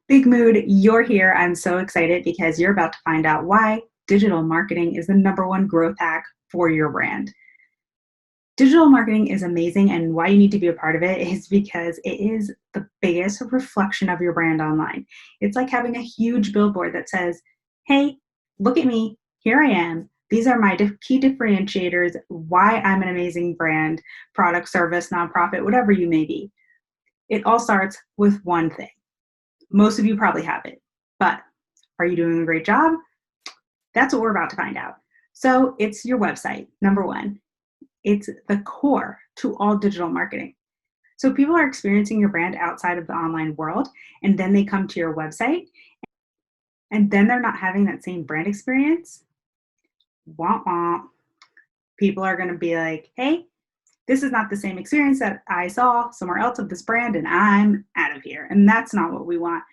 Big mood, you're here. I'm so excited because you're about to find out why digital marketing is the number one growth hack for your brand. Digital marketing is amazing, and why you need to be a part of it is because it is the biggest reflection of your brand online. It's like having a huge billboard that says, hey, look at me. Here I am. These are my key differentiators, why I'm an amazing brand, product, service, nonprofit, whatever you may be. It all starts with one thing. Most of you probably have it, but are you doing a great job? That's what we're about to find out. So it's your website, number one. It's the core to all digital marketing. So people are experiencing your brand outside of the online world, and then they come to your website, and then they're not having that same brand experience. Wah wah. People are going to be like, hey, this is not the same experience that I saw somewhere else of this brand, and I'm out of here. And that's not what we want.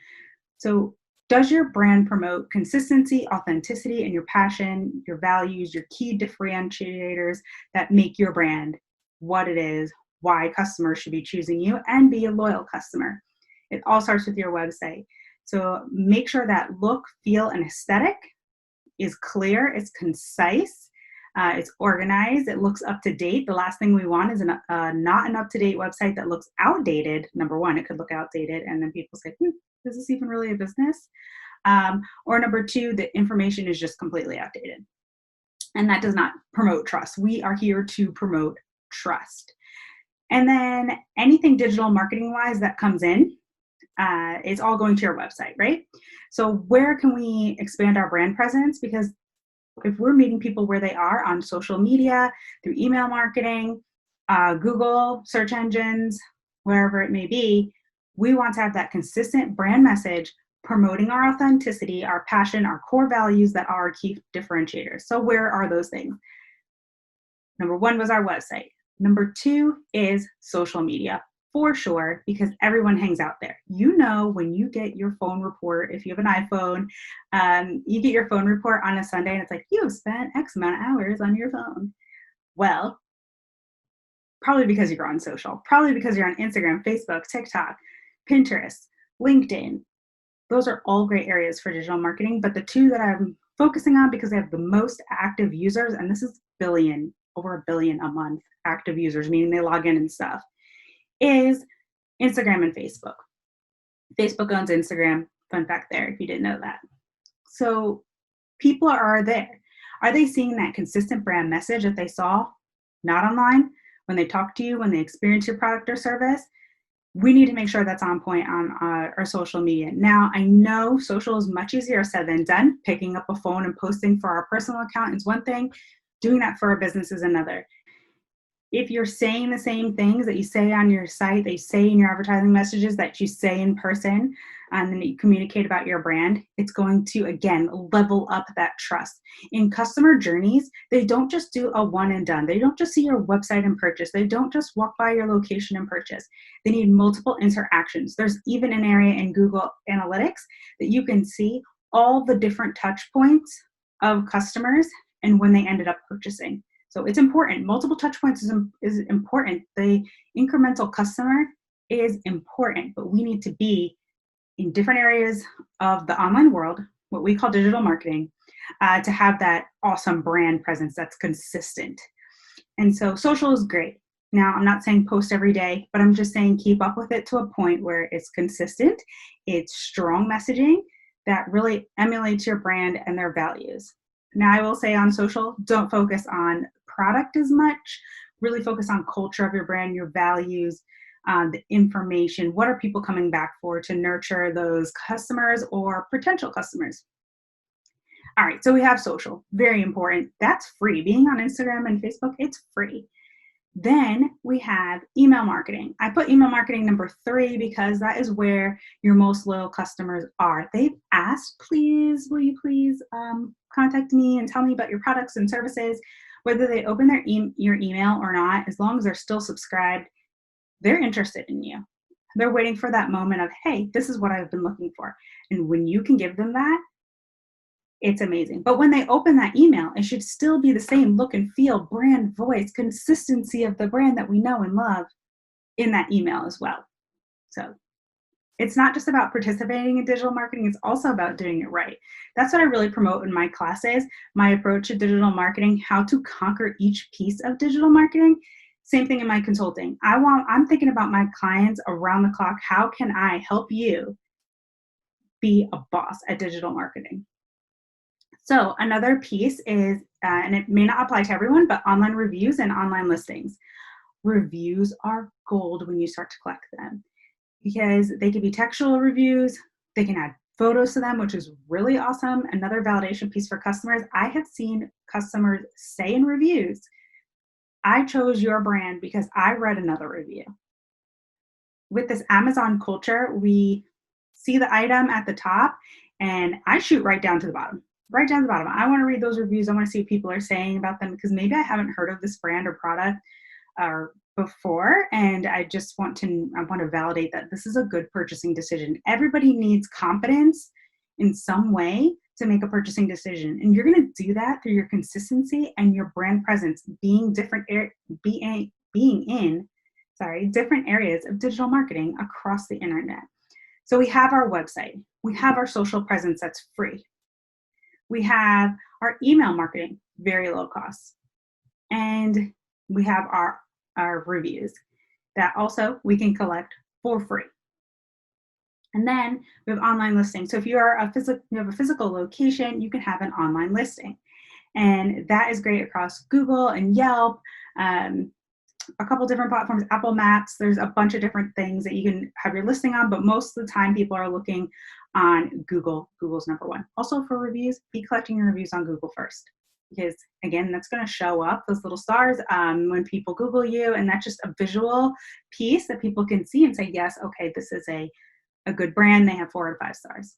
So, does your brand promote consistency, authenticity, and your passion, your values, your key differentiators that make your brand what it is, why customers should be choosing you, and be a loyal customer? It all starts with your website. So, make sure that look, feel, and aesthetic is clear, it's concise, it's organized, it looks up to date. The last thing we want is not an up to date website that looks outdated. Number one, it could look outdated, and then people say, is this even really a business? Or number two, the information is just completely outdated. And that does not promote trust. We are here to promote trust. And then anything digital marketing wise that comes in, it's all going to your website, right? So where can we expand our brand presence? Because if we're meeting people where they are on social media, through email marketing, Google, search engines, wherever it may be, we want to have that consistent brand message promoting our authenticity, our passion, our core values that are our key differentiators. So where are those things? Number one was our website. Number two is social media, for sure, because everyone hangs out there. You know, when you get your phone report, if you have an iPhone, you get your phone report on a Sunday and it's like, you've spent X amount of hours on your phone. Well, probably because you're on social, probably because you're on Instagram, Facebook, TikTok, Pinterest, LinkedIn. Those are all great areas for digital marketing, but the two that I'm focusing on because they have the most active users, and this is over a billion a month active users, meaning they log in and stuff, is Instagram and Facebook. Facebook owns Instagram. Fun fact there, if you didn't know that. So people are there. Are they seeing that consistent brand message that they saw not online when they talk to you, when they experience your product or service? We need to make sure that's on point on our social media. Now, I know social is much easier said than done. Picking up a phone and posting for our personal account is one thing. Doing that for a business is another. If you're saying the same things that you say on your site, that you say in your advertising messages, that you say in person, and then you communicate about your brand, it's going to, again, level up that trust. In customer journeys, they don't just do a one and done. They don't just see your website and purchase. They don't just walk by your location and purchase. They need multiple interactions. There's even an area in Google Analytics that you can see all the different touch points of customers and when they ended up purchasing. So it's important. Multiple touch points is important. The incremental customer is important, but we need to be in different areas of the online world, what we call digital marketing, to have that awesome brand presence that's consistent. And so social is great. Now, I'm not saying post every day, but I'm just saying keep up with it to a point where it's consistent. It's strong messaging that really emulates your brand and their values. Now, I will say on social, don't focus on product as much. Really focus on culture of your brand, your values, the information. What are people coming back for to nurture those customers or potential customers? All right, so we have social, very important. That's free. Being on Instagram and Facebook, it's free. Then we have email marketing. I put email marketing number 3 because that is where your most loyal customers are. They've asked, please, will you please contact me and tell me about your products and services. Whether they open your email or not, as long as they're still subscribed, they're interested in you. They're waiting for that moment of, hey, this is what I've been looking for. And when you can give them that, it's amazing. But when they open that email, it should still be the same look and feel, brand voice, consistency of the brand that we know and love in that email as well. So It's not just about participating in digital marketing, it's also about doing it right. That's what I really promote in my classes, my approach to digital marketing, how to conquer each piece of digital marketing. Same thing in my consulting. I'm thinking about my clients around the clock. How can I help you be a boss at digital marketing? So another piece is, and it may not apply to everyone, but online reviews and online listings. Reviews are gold when you start to collect them because they can be textual reviews, they can add photos to them, which is really awesome. Another validation piece for customers. I have seen customers say in reviews, I chose your brand because I read another review. With this Amazon culture, we see the item at the top and I shoot right down to the bottom. Right down to the bottom. I want to read those reviews. I want to see what people are saying about them because maybe I haven't heard of this brand or product or before, and I want to validate that this is a good purchasing decision. Everybody needs confidence in some way to make a purchasing decision, and you're going to do that through your consistency and your brand presence, being in different areas of digital marketing across the internet. So we have our website, we have our social presence that's free, we have our email marketing, very low cost, and we have our reviews that also we can collect for free. And then we have online listings. So if you have a physical location, you can have an online listing. And that is great across Google and Yelp, a couple different platforms, Apple Maps. There's a bunch of different things that you can have your listing on, but most of the time people are looking on Google. Google's number one. Also for reviews, be collecting your reviews on Google first. Because again, that's going to show up, those little stars, when people Google you, and that's just a visual piece that people can see and say, yes, okay, this is a good brand. They have 4 out of 5 stars.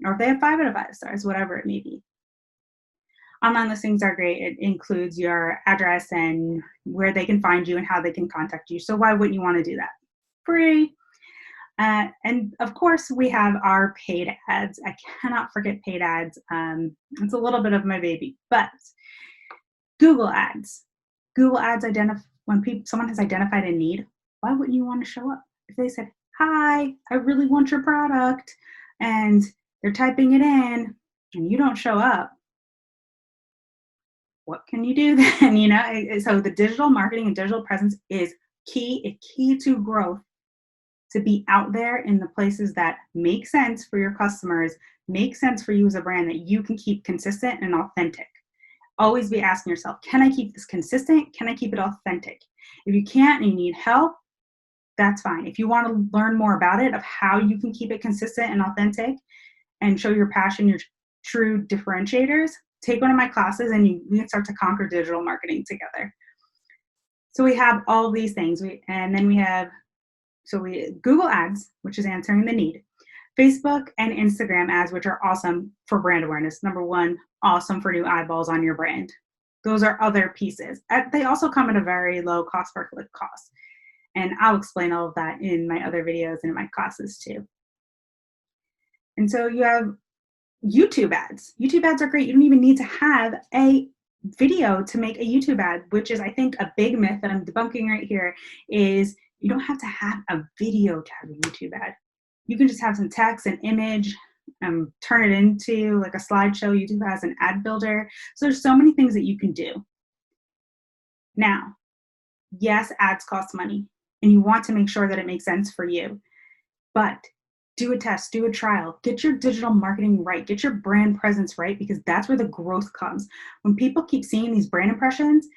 Or if they have 5 out of 5 stars, whatever it may be. Online listings are great. It includes your address and where they can find you and how they can contact you. So why wouldn't you want to do that? Free. And of course, we have our paid ads. I cannot forget paid ads. It's a little bit of my baby, but Google ads. Google ads when someone has identified a need. Why wouldn't you want to show up? If they said, "Hi, I really want your product," and they're typing it in, and you don't show up, what can you do then? So the digital marketing and digital presence is key to growth, to be out there in the places that make sense for your customers, make sense for you as a brand, that you can keep consistent and authentic. Always be asking yourself, can I keep this consistent? Can I keep it authentic? If you can't and you need help, that's fine. If you want to learn more about it, of how you can keep it consistent and authentic and show your passion, your true differentiators, take one of my classes and we can start to conquer digital marketing together. So we have all of these things. We Google ads, which is answering the need. Facebook and Instagram ads, which are awesome for brand awareness. Number one, awesome for new eyeballs on your brand. Those are other pieces. They also come at a very low cost per click cost. And I'll explain all of that in my other videos and in my classes too. And so you have YouTube ads. YouTube ads are great. You don't even need to have a video to make a YouTube ad, which is, I think, a big myth that I'm debunking right here, is you don't have to have a video to have a YouTube ad. You can just have some text and image, turn it into like a slideshow. YouTube has an ad builder. So there's so many things that you can do. Now, yes, ads cost money, and you want to make sure that it makes sense for you. But do a test, do a trial, get your digital marketing right, get your brand presence right, because that's where the growth comes. When people keep seeing these brand impressions,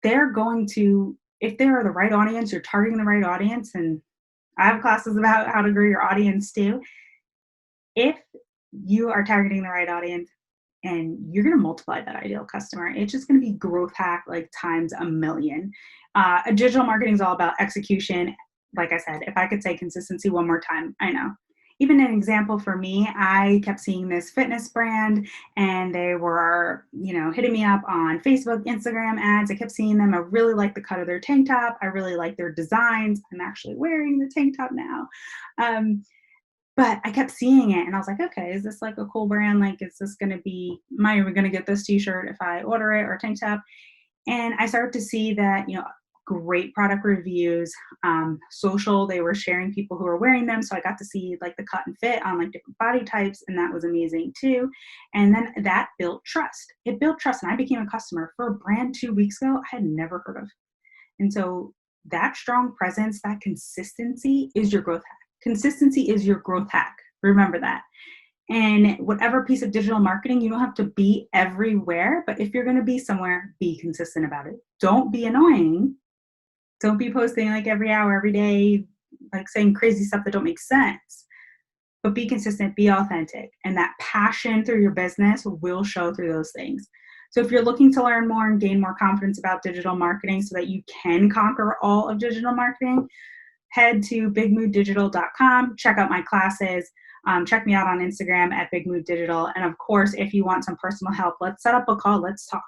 they're going to, if they are the right audience, you're targeting the right audience, and I have classes about how to grow your audience too. If you are targeting the right audience and you're going to multiply that ideal customer, it's just going to be growth hack like times a million. Digital marketing is all about execution. Like I said, if I could say consistency one more time, I know. Even an example for me, I kept seeing this fitness brand and they were, hitting me up on Facebook, Instagram ads. I kept seeing them. I really like the cut of their tank top. I really like their designs. I'm actually wearing the tank top now. But I kept seeing it and I was like, okay, is this like a cool brand? Like, is this going to be, am I even going to get this t-shirt if I order it, or tank top? And I started to see that, great product reviews. Social, they were sharing people who were wearing them. So I got to see like the cut and fit on like different body types, and that was amazing too. And then that built trust. It built trust, and I became a customer for a brand 2 weeks ago I had never heard of. And so that strong presence, that consistency is your growth hack. Consistency is your growth hack. Remember that. And whatever piece of digital marketing, you don't have to be everywhere, but if you're going to be somewhere, be consistent about it. Don't be annoying. Don't be posting like every hour, every day, like saying crazy stuff that don't make sense. But be consistent, be authentic, and that passion through your business will show through those things. So if you're looking to learn more and gain more confidence about digital marketing so that you can conquer all of digital marketing, head to bigmooddigital.com, check out my classes, check me out on Instagram at bigmooddigital. And of course, if you want some personal help, let's set up a call, let's talk.